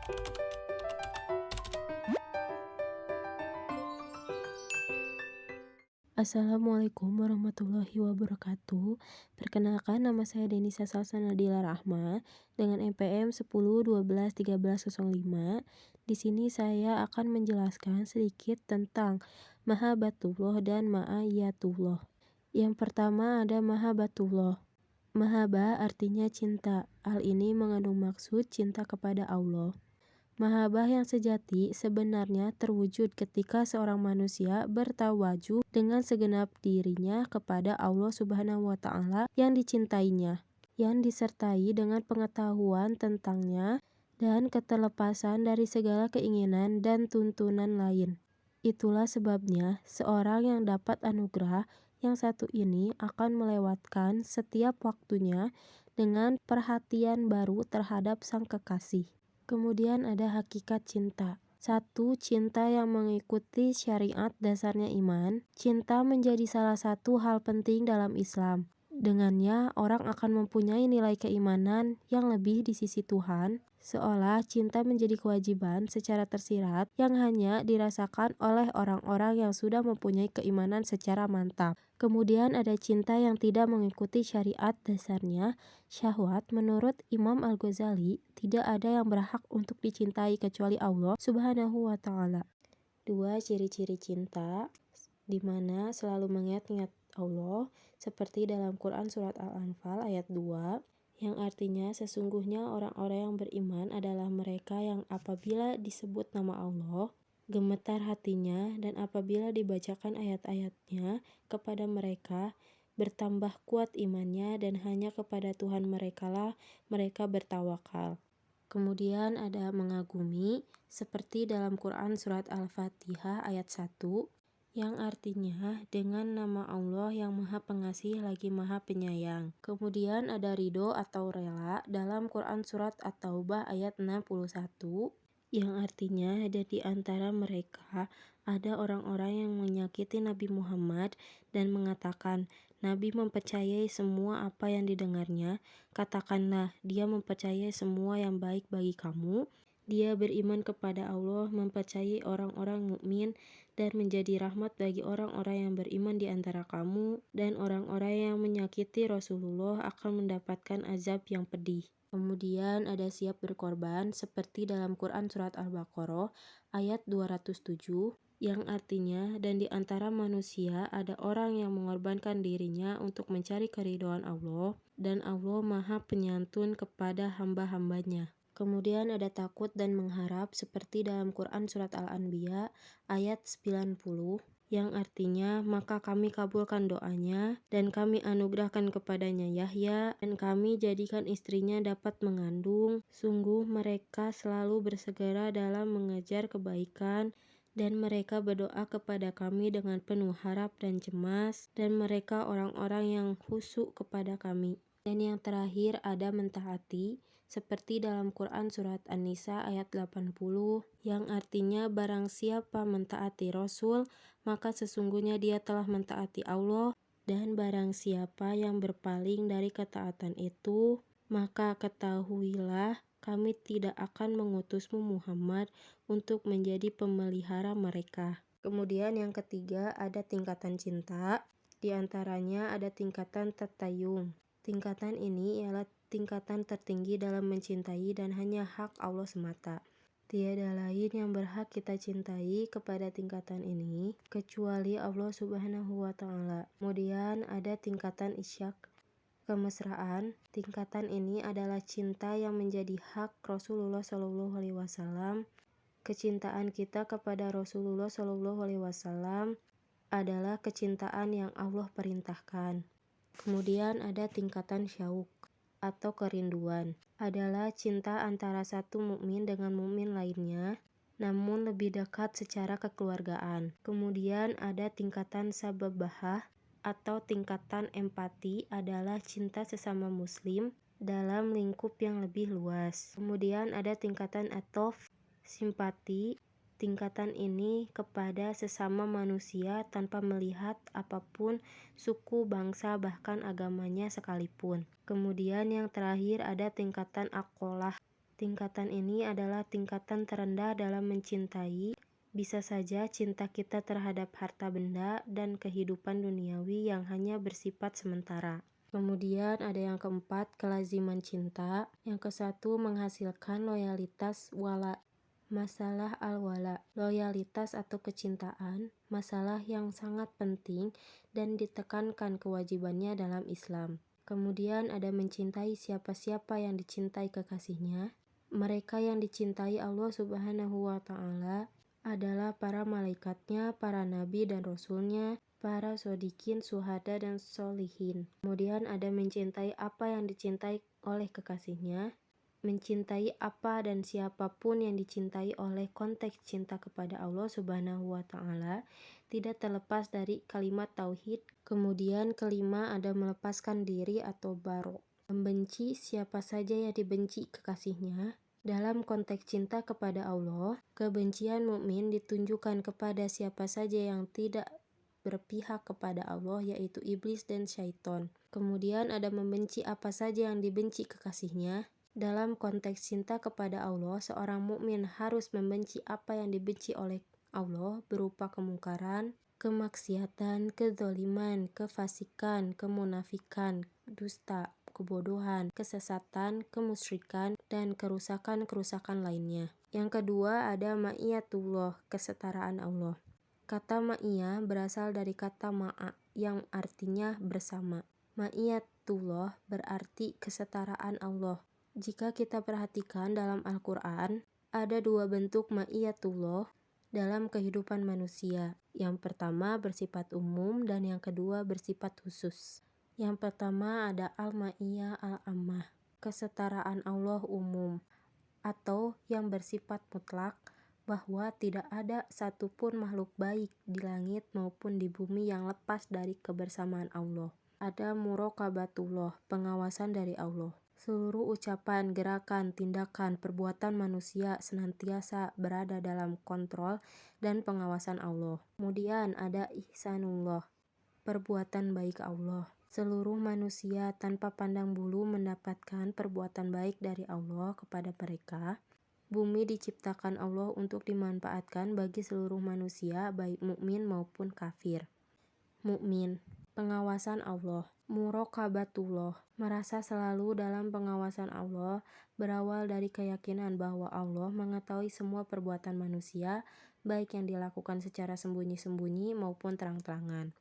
Assalamualaikum warahmatullahi wabarakatuh. Perkenalkan, nama saya Denisa Salsa Nadila Rahma dengan NPM 10 12 13 05. Di sini saya akan menjelaskan sedikit tentang Mahabbatullah dan Ma'iyatullah. Yang pertama ada Mahabbatullah. Mahaba artinya cinta. Hal ini mengandung maksud cinta kepada Allah. Mahabbah yang sejati sebenarnya terwujud ketika seorang manusia bertawajuh dengan segenap dirinya kepada Allah Subhanahu wa Ta'ala yang dicintainya, yang disertai dengan pengetahuan tentangnya dan keterlepasan dari segala keinginan dan tuntunan lain. Itulah sebabnya seorang yang dapat anugerah yang satu ini akan melewatkan setiap waktunya dengan perhatian baru terhadap sang kekasih. Kemudian ada hakikat cinta. Satu, cinta yang mengikuti syariat dasarnya iman. Cinta menjadi salah satu hal penting dalam Islam. Dengannya, orang akan mempunyai nilai keimanan yang lebih di sisi Tuhan, seolah cinta menjadi kewajiban secara tersirat yang hanya dirasakan oleh orang-orang yang sudah mempunyai keimanan secara mantap. Kemudian ada cinta yang tidak mengikuti syariat dasarnya syahwat. Menurut Imam Al-Ghazali, tidak ada yang berhak untuk dicintai kecuali Allah Subhanahu wa Ta'ala. Dua, ciri-ciri cinta, di mana selalu mengingat-ingat Allah, seperti dalam Quran Surat Al-Anfal ayat 2, yang artinya sesungguhnya orang-orang yang beriman adalah mereka yang apabila disebut nama Allah, gemetar hatinya, dan apabila dibacakan ayat-ayatnya kepada mereka, bertambah kuat imannya, dan hanya kepada Tuhan merekalah mereka bertawakal. Kemudian ada mengagumi, seperti dalam Quran Surat Al-Fatihah ayat 1, yang artinya dengan nama Allah yang Maha Pengasih lagi Maha Penyayang. Kemudian ada ridho atau rela dalam Quran Surat At-Taubah ayat 61, yang artinya ada di antara mereka ada orang-orang yang menyakiti Nabi Muhammad dan mengatakan, Nabi mempercayai semua apa yang didengarnya. Katakanlah, dia mempercayai semua yang baik bagi kamu. Dia beriman kepada Allah, mempercayai orang-orang mukmin, dan menjadi rahmat bagi orang-orang yang beriman di antara kamu, dan orang-orang yang menyakiti Rasulullah akan mendapatkan azab yang pedih. Kemudian ada siap berkorban, seperti dalam Quran Surat Al-Baqarah ayat 207, yang artinya, dan di antara manusia ada orang yang mengorbankan dirinya untuk mencari keridhaan Allah, dan Allah Maha Penyantun kepada hamba-hambanya. Kemudian ada takut dan mengharap, seperti dalam Quran Surat Al-Anbiya ayat 90, yang artinya, maka kami kabulkan doanya, dan kami anugerahkan kepadanya Yahya, dan kami jadikan istrinya dapat mengandung. Sungguh mereka selalu bersegera dalam mengejar kebaikan, dan mereka berdoa kepada kami dengan penuh harap dan cemas, dan mereka orang-orang yang khusyuk kepada kami. Dan yang terakhir ada mentaati, seperti dalam Quran Surat An-Nisa ayat 80, yang artinya barang siapa mentaati Rasul, maka sesungguhnya dia telah mentaati Allah, dan barang siapa yang berpaling dari ketaatan itu, maka ketahuilah kami tidak akan mengutusmu Muhammad untuk menjadi pemelihara mereka. Kemudian yang ketiga ada tingkatan cinta, di antaranya ada tingkatan tatayung. Tingkatan ini ialah tingkatan tertinggi dalam mencintai dan hanya hak Allah semata. Tiada lain yang berhak kita cintai kepada tingkatan ini kecuali Allah Subhanahu wa Ta'ala. Kemudian ada tingkatan isyak, kemesraan. Tingkatan ini adalah cinta yang menjadi hak Rasulullah Shallallahu Alaihi Wasallam. Kecintaan kita kepada Rasulullah Shallallahu Alaihi Wasallam adalah kecintaan yang Allah perintahkan. Kemudian ada tingkatan syauq atau kerinduan, adalah cinta antara satu mukmin dengan mukmin lainnya, namun lebih dekat secara kekeluargaan. Kemudian ada tingkatan sababahah atau tingkatan empati, adalah cinta sesama muslim dalam lingkup yang lebih luas. Kemudian ada tingkatan atof, simpati. Tingkatan ini kepada sesama manusia tanpa melihat apapun suku, bangsa, bahkan agamanya sekalipun. Kemudian yang terakhir ada tingkatan akolah, Tingkatan ini adalah tingkatan terendah dalam mencintai. Bisa saja cinta kita terhadap harta benda dan kehidupan duniawi yang hanya bersifat sementara. Kemudian ada yang keempat, kelaziman cinta. Yang kesatu, menghasilkan loyalitas wala. Masalah al-wala, loyalitas atau kecintaan, masalah yang sangat penting dan ditekankan kewajibannya dalam Islam. Kemudian ada mencintai siapa-siapa yang dicintai kekasihnya. Mereka yang dicintai Allah Subhanahu wa Ta'ala adalah para malaikatnya, para nabi dan rasulnya, para shodikin, syuhada dan sholihin. Kemudian ada mencintai apa yang dicintai oleh kekasihnya. Mencintai apa dan siapapun yang dicintai oleh konteks cinta kepada Allah Subhanahu wa Ta'ala tidak terlepas dari kalimat tauhid. Kemudian kelima ada melepaskan diri atau baro. Membenci siapa saja yang dibenci kekasihnya. Dalam konteks cinta kepada Allah, kebencian mukmin ditunjukkan kepada siapa saja yang tidak berpihak kepada Allah, yaitu iblis dan syaiton. Kemudian ada membenci apa saja yang dibenci kekasihnya. Dalam konteks cinta kepada Allah, seorang mukmin harus membenci apa yang dibenci oleh Allah berupa kemungkaran, kemaksiatan, kezaliman, kefasikan, kemunafikan, dusta, kebodohan, kesesatan, kemusyrikan, dan kerusakan-kerusakan lainnya. Yang kedua ada ma'iyatullah, kesetaraan Allah. Kata ma'iyah berasal dari kata ma'a yang artinya bersama. Ma'iyatullah berarti kesetaraan Allah. Jika kita perhatikan dalam Al-Quran, ada dua bentuk ma'iyatullah dalam kehidupan manusia. Yang pertama bersifat umum dan yang kedua bersifat khusus. Yang pertama ada al-ma'iyah al-ammah, kesetaraan Allah umum, atau yang bersifat mutlak, bahwa tidak ada satupun makhluk baik di langit maupun di bumi yang lepas dari kebersamaan Allah. Ada muraqabatullah, pengawasan dari Allah. Seluruh ucapan, gerakan, tindakan, perbuatan manusia senantiasa berada dalam kontrol dan pengawasan Allah. Kemudian ada ihsanullah, perbuatan baik Allah. Seluruh manusia tanpa pandang bulu mendapatkan perbuatan baik dari Allah kepada mereka. Bumi diciptakan Allah untuk dimanfaatkan bagi seluruh manusia, baik mukmin maupun kafir. Mukmin, pengawasan Allah. Muraqabatullah, merasa selalu dalam pengawasan Allah, berawal dari keyakinan bahwa Allah mengetahui semua perbuatan manusia, baik yang dilakukan secara sembunyi-sembunyi maupun terang-terangan.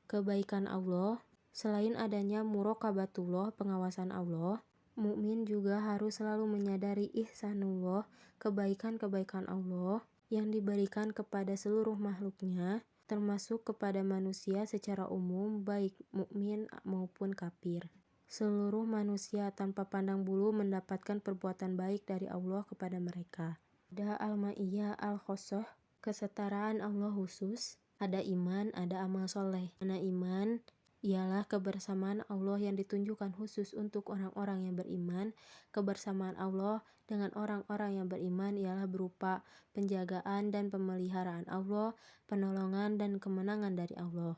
Kebaikan Allah. Selain adanya muraqabatullah, pengawasan Allah, mukmin juga harus selalu menyadari ihsanullah, kebaikan-kebaikan Allah yang diberikan kepada seluruh makhluknya, termasuk kepada manusia secara umum, baik mukmin maupun kafir. Seluruh manusia tanpa pandang bulu mendapatkan perbuatan baik dari Allah kepada mereka. Ada al-ma'iyah al-khosoh, kesetaraan Allah khusus. Ada iman, ada amal soleh. Karena iman ialah kebersamaan Allah yang ditunjukkan khusus untuk orang-orang yang beriman. Kebersamaan Allah dengan orang-orang yang beriman ialah berupa penjagaan dan pemeliharaan Allah, penolongan dan kemenangan dari Allah.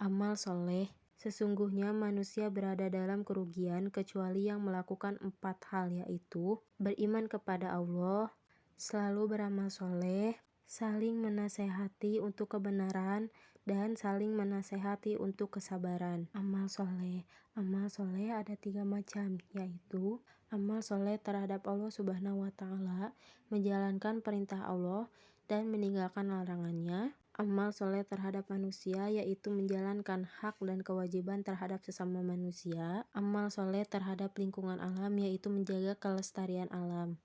Amal soleh. Sesungguhnya manusia berada dalam kerugian kecuali yang melakukan 4 hal, yaitu beriman kepada Allah, selalu beramal soleh, saling menasehati untuk kebenaran, dan saling menasehati untuk kesabaran. Amal soleh. Amal soleh ada 3 macam, yaitu amal soleh terhadap Allah Subhanahu wa Ta'ala, menjalankan perintah Allah dan meninggalkan larangannya. Amal soleh terhadap manusia, yaitu menjalankan hak dan kewajiban terhadap sesama manusia. Amal soleh terhadap lingkungan alam, yaitu menjaga kelestarian alam.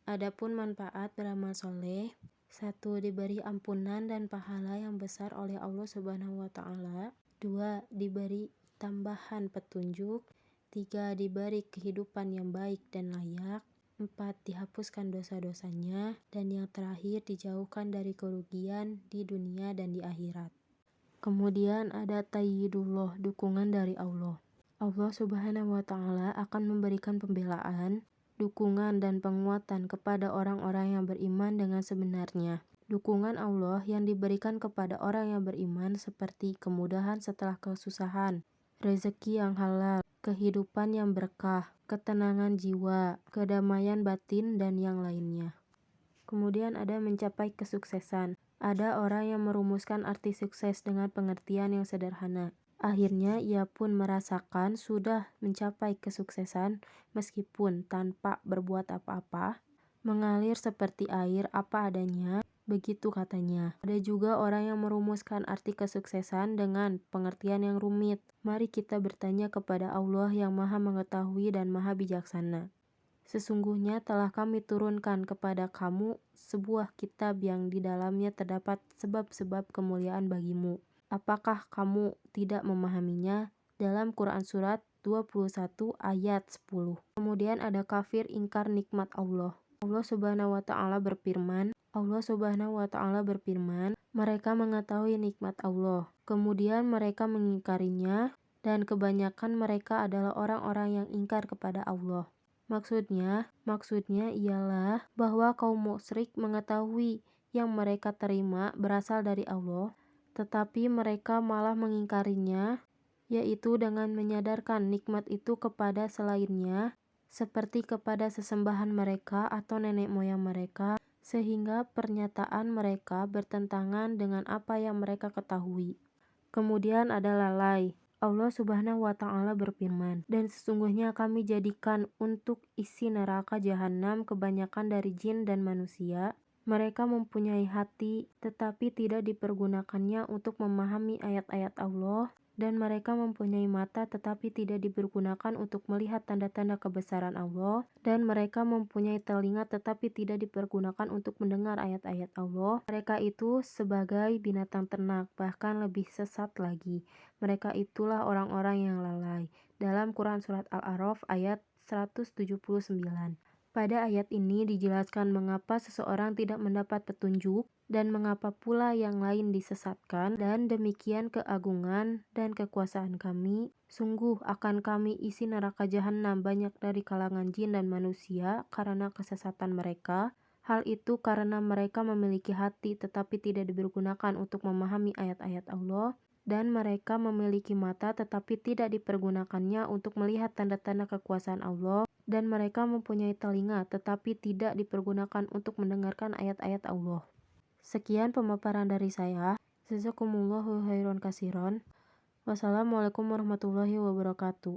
Adapun manfaat beramal soleh: 1. Diberi ampunan dan pahala yang besar oleh Allah Subhanahu wa Ta'ala. 2. Diberi tambahan petunjuk. 3. Diberi kehidupan yang baik dan layak. 4. Dihapuskan dosa-dosanya. Dan yang terakhir, dijauhkan dari kerugian di dunia dan di akhirat. Kemudian ada tayyidullah, dukungan dari Allah. Allah Subhanahu wa Ta'ala akan memberikan pembelaan, dukungan dan penguatan kepada orang-orang yang beriman dengan sebenarnya. Dukungan Allah yang diberikan kepada orang yang beriman seperti kemudahan setelah kesusahan, rezeki yang halal, kehidupan yang berkah, ketenangan jiwa, kedamaian batin, dan yang lainnya. Kemudian ada mencapai kesuksesan. Ada orang yang merumuskan arti sukses dengan pengertian yang sederhana. Akhirnya ia pun merasakan sudah mencapai kesuksesan meskipun tanpa berbuat apa-apa, mengalir seperti air apa adanya, begitu katanya. Ada juga orang yang merumuskan arti kesuksesan dengan pengertian yang rumit. Mari kita bertanya kepada Allah yang Maha Mengetahui dan Maha Bijaksana. Sesungguhnya telah kami turunkan kepada kamu sebuah kitab yang di dalamnya terdapat sebab-sebab kemuliaan bagimu. Apakah kamu tidak memahaminya? Dalam Quran Surat 21 ayat 10. Kemudian ada kafir ingkar nikmat Allah. Allah Subhanahu wa Ta'ala berfirman, mereka mengetahui nikmat Allah, kemudian mereka mengingkarinya, dan kebanyakan mereka adalah orang-orang yang ingkar kepada Allah. Maksudnya ialah bahwa kaum musyrik mengetahui yang mereka terima berasal dari Allah, tetapi mereka malah mengingkarinya, yaitu dengan menyadarkan nikmat itu kepada selainnya, seperti kepada sesembahan mereka atau nenek moyang mereka, sehingga pernyataan mereka bertentangan dengan apa yang mereka ketahui. Kemudian ada lalai. Allah Subhanahu wa Ta'ala berfirman, dan sesungguhnya kami jadikan untuk isi neraka jahanam kebanyakan dari jin dan manusia. Mereka mempunyai hati, tetapi tidak dipergunakannya untuk memahami ayat-ayat Allah, dan mereka mempunyai mata, tetapi tidak dipergunakan untuk melihat tanda-tanda kebesaran Allah, dan mereka mempunyai telinga, tetapi tidak dipergunakan untuk mendengar ayat-ayat Allah. Mereka itu sebagai binatang ternak, bahkan lebih sesat lagi. Mereka itulah orang-orang yang lalai. Dalam Quran Surat Al-A'raf ayat 179. Pada ayat ini dijelaskan mengapa seseorang tidak mendapat petunjuk dan mengapa pula yang lain disesatkan, dan demikian keagungan dan kekuasaan kami. Sungguh akan kami isi neraka jahanam banyak dari kalangan jin dan manusia karena kesesatan mereka. Hal itu karena mereka memiliki hati tetapi tidak dipergunakan untuk memahami ayat-ayat Allah, dan mereka memiliki mata tetapi tidak dipergunakannya untuk melihat tanda-tanda kekuasaan Allah, dan mereka mempunyai telinga tetapi tidak dipergunakan untuk mendengarkan ayat-ayat Allah. Sekian pemaparan dari saya. Jazakumullahu khairan katsiran. Wassalamualaikum warahmatullahi wabarakatuh.